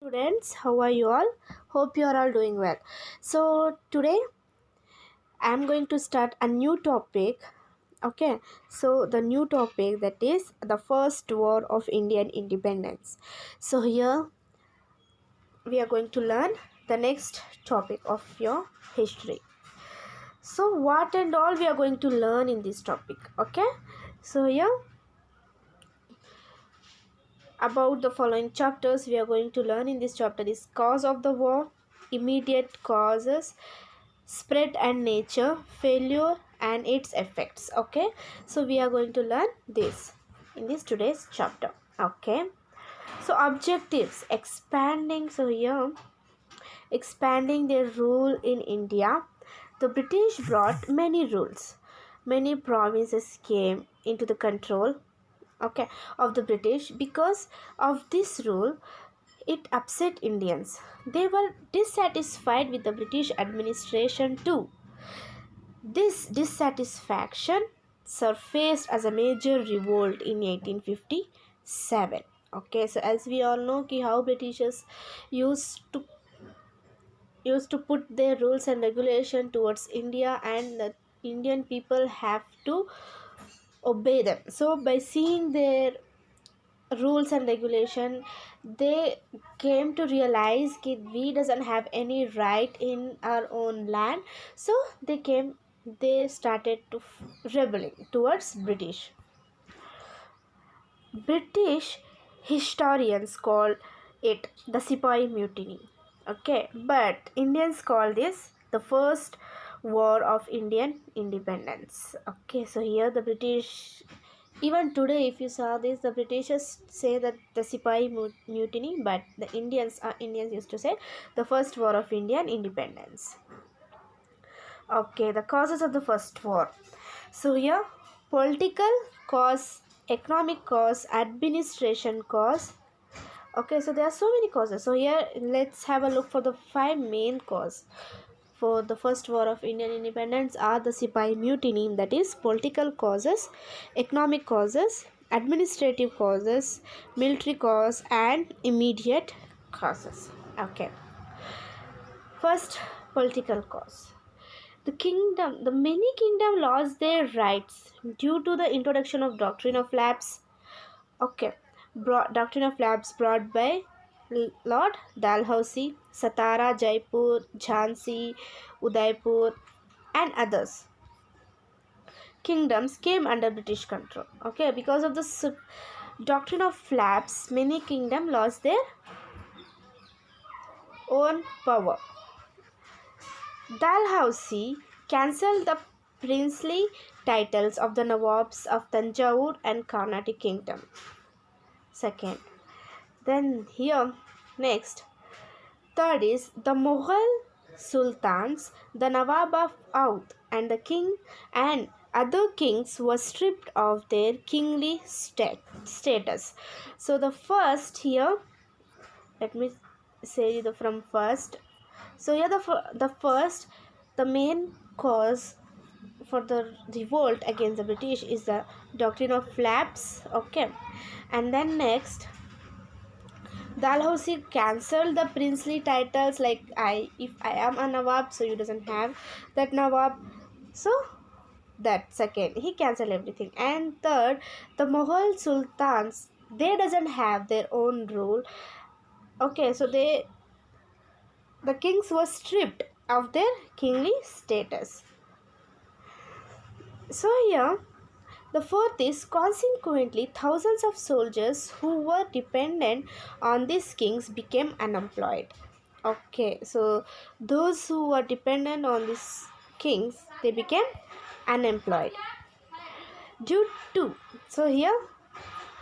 Students, how are you all? Hope you are all doing well. So today I am going to start a new topic. Okay, so the new topic, that is the first war of Indian independence. So here we are going to learn the next topic of your history. So what and all we are going to learn in this topic. Okay, so here about the following chapters we are going to learn in this chapter is cause of the war, immediate causes, spread and nature, failure and its effects. Okay, so we are going to learn this in this today's chapter. Okay, so objectives expanding. So here expanding their rule in India, the British brought many rules. Many provinces came into the control, okay, of the British. Because of this rule, it upset Indians. They were dissatisfied with the British administration too. This dissatisfaction surfaced as a major revolt in 1857. Okay, so as we all know how Britishers used to put their rules and regulation towards India, and the Indian people have to obey them. So by seeing their rules and regulation, they came to realize that we doesn't have any right in our own land. So they started to rebelling towards British historians call it the Sepoy Mutiny. Okay, but Indians call this the first war of Indian independence. Okay, so here the British, even today if you saw this, the Britishers say that the Sepoy Mutiny, but the Indians used to say the first war of Indian independence. Okay, the causes of the first war. So here political cause, economic cause, administration cause. Okay, so there are so many causes. So here let's have a look for the five main cause for the first war of Indian independence are the Sepoy Mutiny, that is political causes, economic causes, administrative causes, military cause and immediate causes. Okay, first political cause. The many kingdom lost their rights due to the introduction of doctrine of lapse. Okay, doctrine of lapse brought by Lord Dalhousie, Satara, Jaipur, Jhansi, Udaipur, and others kingdoms came under British control. Okay, because of the doctrine of lapse, many kingdoms lost their own power. Dalhousie cancelled the princely titles of the Nawabs of Tanjore and Carnatic Kingdom. Second, then here next, third is the Mughal sultans, the Nawab of Oudh, and the king and other kings were stripped of their kingly status. So the first here, let me say the from first. So here the first, the main cause for the revolt against the British is the doctrine of lapse. Okay, and then next, Dalhousie cancelled the princely titles, like if I am a Nawab, so you doesn't have that Nawab. So that second, he cancelled everything. And third, the Mughal sultans, they doesn't have their own rule. Okay, so the kings were stripped of their kingly status. So here the fourth is consequently thousands of soldiers who were dependent on these kings became unemployed. Okay, so those who were dependent on these kings, they became unemployed due to, so here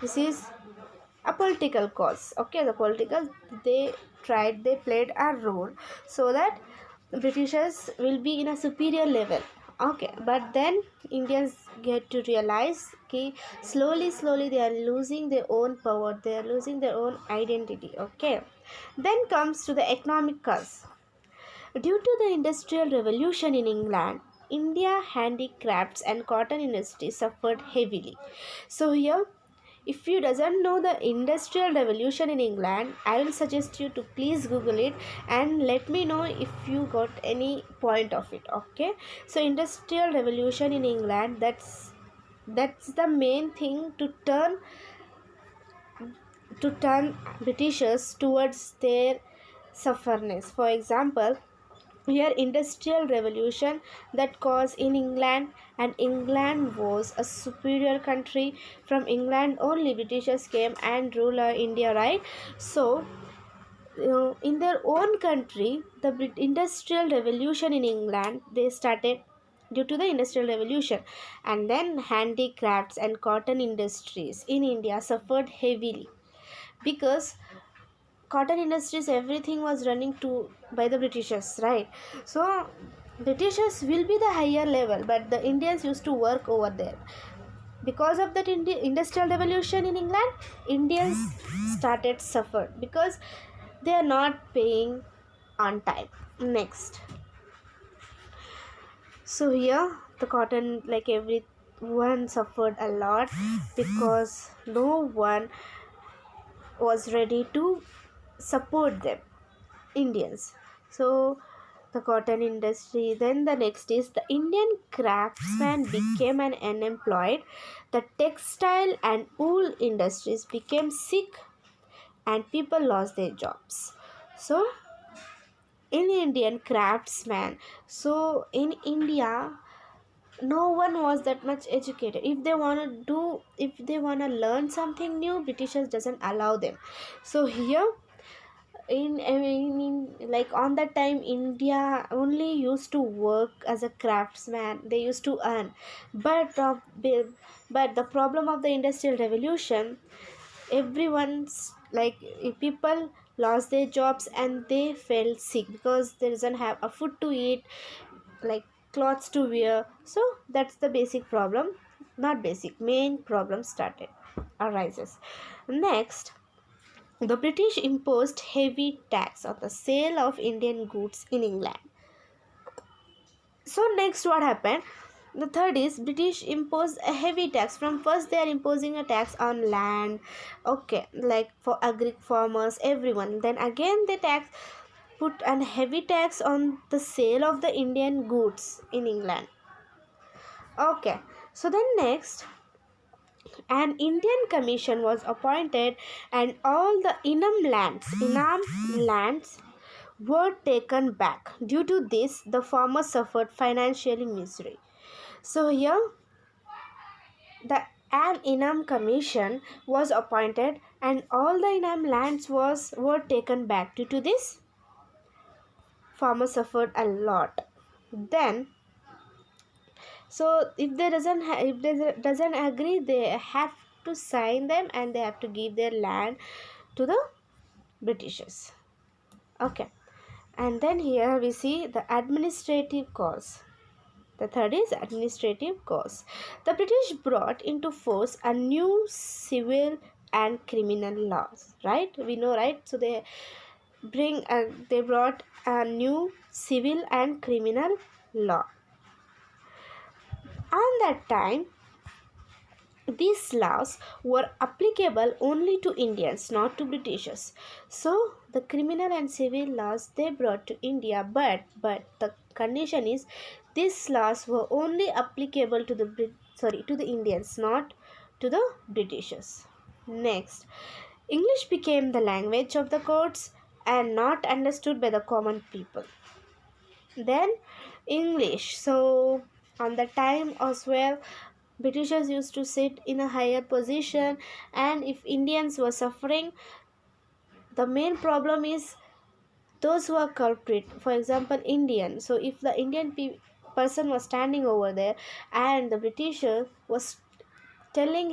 this is a political cause. Okay, the political, they played a role so that Britishers will be in a superior level. Okay, but then Indians get to realize that slowly they are losing their own power, they are losing their own identity. Okay, then comes to the economic cause. Due to the industrial revolution in England, India handicrafts and cotton industry suffered heavily. So here If you doesn't know the industrial revolution in England, I will suggest you to please Google it and let me know if you got any point of it. Okay, so industrial revolution in England, that's the main thing to turn Britishers towards their sufferness. For example, here industrial revolution that caused in England, and England was a superior country. From England only Britishers came and ruled India, right? So in their own country, the industrial revolution in England, they started due to the industrial revolution, and then handicrafts and cotton industries in India suffered heavily because cotton industries, everything was running to by the Britishers, right? So Britishers will be the higher level, but the Indians used to work over there. Because of that industrial revolution in England, Indians started suffered because they are not paying on time. Next, so here the cotton, like everyone suffered a lot because no one was ready to support them, Indians. So the cotton industry. Then the next is the Indian craftsman became an unemployed. The textile and wool industries became sick and people lost their jobs. So in Indian craftsman, so in India, no one was that much educated. If they want to do, if they want to learn something new, Britishers doesn't allow them. So here in like on that time, India only used to work as a craftsman, they used to earn. But the problem of the industrial revolution, everyone's like people lost their jobs and they fell sick because they doesn't have a food to eat, like clothes to wear. So that's the basic problem, not basic, main problem started arises. Next, the British imposed heavy tax on the sale of Indian goods in England. So next what happened? The third is British imposed a heavy tax. From first they are imposing a tax on land, okay, like for farmers, everyone. Then again they put a heavy tax on the sale of the Indian goods in England. Okay, so then next, an Indian commission was appointed and all the Inam lands were taken back. Due to this, the farmers suffered financial misery. So here, the an Inam commission was appointed and all the Inam lands were taken back. Due to this, farmers suffered a lot. Then, so if they doesn't agree, they have to sign them and they have to give their land to the Britishers. Okay, and then here we see the administrative cause. The third is administrative cause. The British brought into force a new civil and criminal laws. Right? We know, right? So they brought a new civil and criminal law. On that time, these laws were applicable only to Indians, not to Britishers. So the criminal and civil laws they brought to India, but the condition is these laws were only applicable to the Indians, not to the Britishers. Next, English became the language of the courts and not understood by the common people. Then English. So on the time as well, Britishers used to sit in a higher position, and if Indians were suffering, the main problem is those who are culprit. For example, Indian. So if the Indian person was standing over there, and the Britisher was telling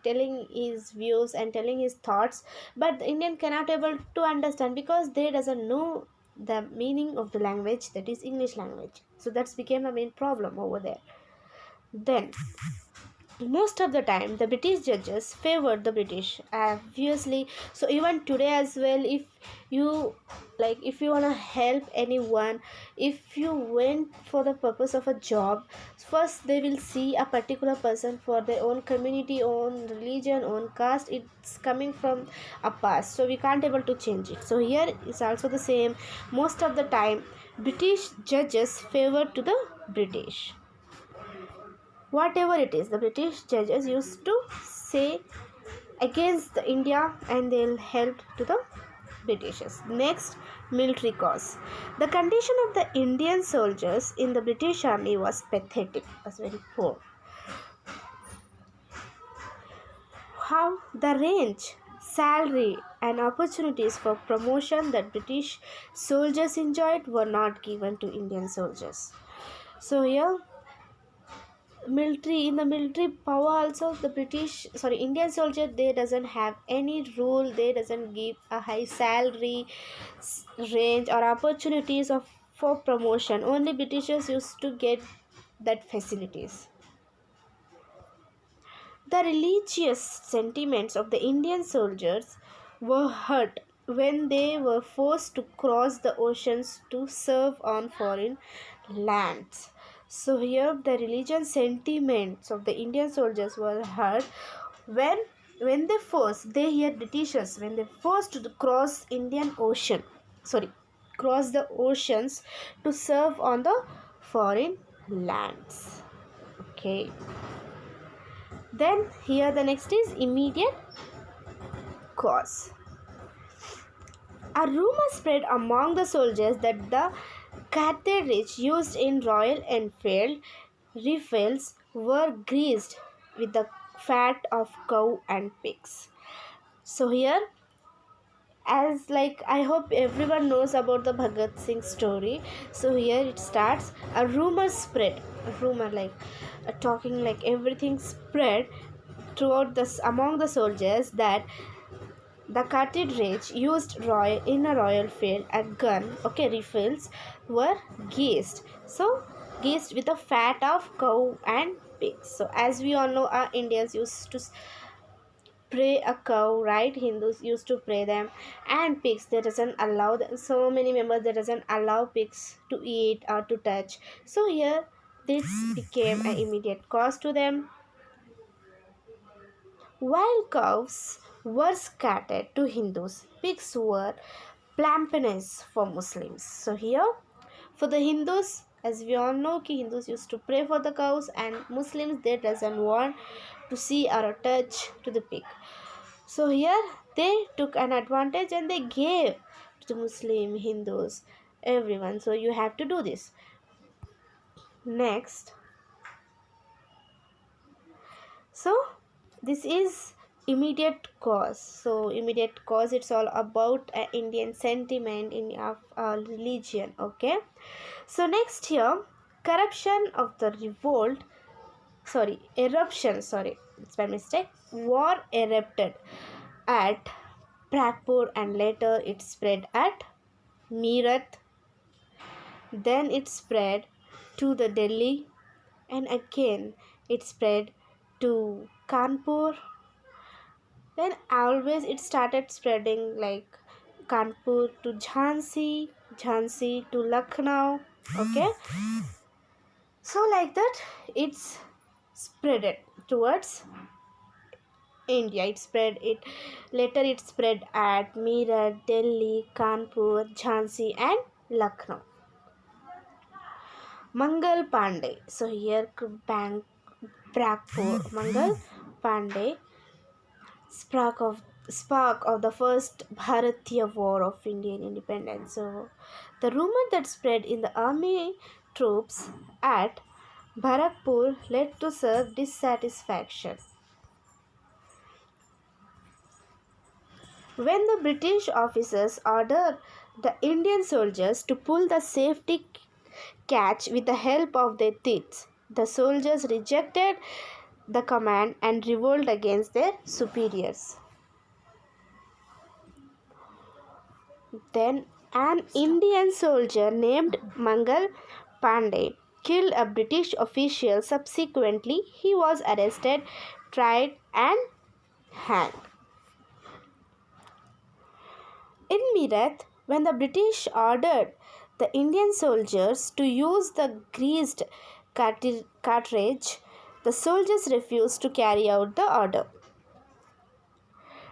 telling his views and telling his thoughts, but the Indian cannot able to understand because they doesn't know the meaning of the language, that is English language. So that's became a main problem over there. Then most of the time the British judges favored the British, obviously. So even today as well, if you if you want to help anyone, if you went for the purpose of a job, first they will see a particular person for their own community, own religion, own caste. It's coming from a past, so we can't able to change it. So here is also the same. Most of the time British judges favor to the British. Whatever it is, the British judges used to say against the India, and they'll help to the Britishers. Next, military cause. The condition of the Indian soldiers in the British army was pathetic, was very poor. How the range, salary, and opportunities for promotion that British soldiers enjoyed were not given to Indian soldiers. So here, military, in the military power also, the Indian soldier, they doesn't have any rule, they doesn't give a high salary range or opportunities of for promotion. Only Britishers used to get that facilities. The religious sentiments of the Indian soldiers were hurt when they were forced to cross the oceans to serve on foreign lands. So here the religious sentiments of the Indian soldiers were hurt when they hear Britishers, when they forced to cross cross the oceans to serve on the foreign lands. Okay. Then here the next is immediate cause. A rumor spread among the soldiers that the cartridges used in Royal Enfield rifles were greased with the fat of cow and pigs. So here, as I hope everyone knows about the Bhagat Singh story. So here it starts. A rumor spread, talking everything spread throughout among the soldiers that the cartridge used in a royal field and gun, refills, were greased. So greased with the fat of cow and pigs. So as we all know, our Indians used to pray a cow, right? Hindus used to pray them, and pigs, they doesn't allow them. So many members, they doesn't allow pigs to eat or to touch. So here this became an immediate cause to them. While cows were scattered to Hindus, pigs were plampanous for Muslims. So here, for the Hindus, as we all know, Hindus used to pray for the cows, and Muslims, they doesn't want to see or touch to the pig. So here they took an advantage and they gave to Muslim, Hindus, everyone. So you have to do this. Next. So this is immediate cause. So immediate cause, it's all about Indian sentiment in our religion. Okay. So next here, it's by mistake. War erupted at Pragpur, and later it spread at Meerut. Then it spread to the Delhi, and again it spread to Kanpur. Then always it started spreading Kanpur to Jhansi, Jhansi to Lucknow. Okay. So like that, it's spread it towards India. Later it spread at Meerut, Delhi, Kanpur, Jhansi and Lucknow. Mangal Pandey. So here Pragpur. Mangal Pandey, spark of the first Bharatiya War of Indian independence. So the rumor that spread in the army troops at Bharatpur led to serve dissatisfaction. When the British officers ordered the Indian soldiers to pull the safety catch with the help of their teeth, the soldiers rejected the command and revolted against their superiors. Then an Indian soldier named Mangal Pandey killed a British official. Subsequently, he was arrested, tried, and hanged. In Meerut, when the British ordered the Indian soldiers to use the greased cartridge, the soldiers refused to carry out the order.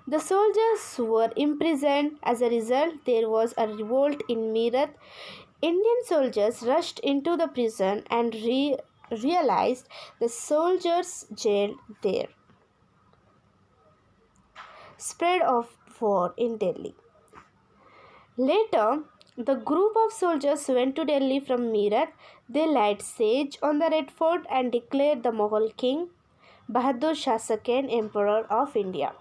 The soldiers were imprisoned. As a result, there was a revolt in Meerut. Indian soldiers rushed into the prison and realized the soldiers jailed there. Spread of war in Delhi. Later, the group of soldiers went to Delhi from Meerut. They light siege on the Red Fort and declared the Mughal king Bahadur Shah II Emperor of India.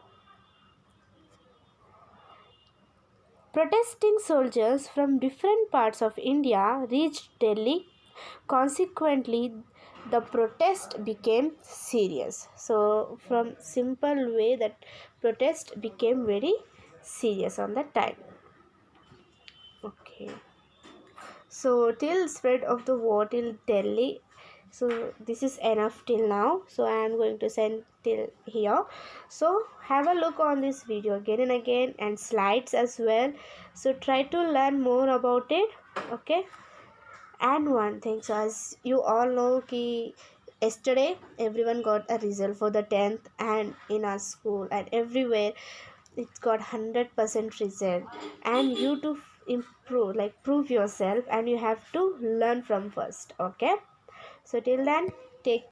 Protesting soldiers from different parts of India reached Delhi. Consequently, the protest became serious. So, from simple way, that protest became very serious on that time. Okay. So till spread of the war till Delhi. So this is enough till now. So I am going to send till here. So have a look on this video again and again, and slides as well. So try to learn more about it. Okay. And one thing, so as you all know, yesterday everyone got a result for the 10th, and in our school and everywhere it's got 100% result, and you to improve, like prove yourself, and you have to learn from first. Okay, so till then, take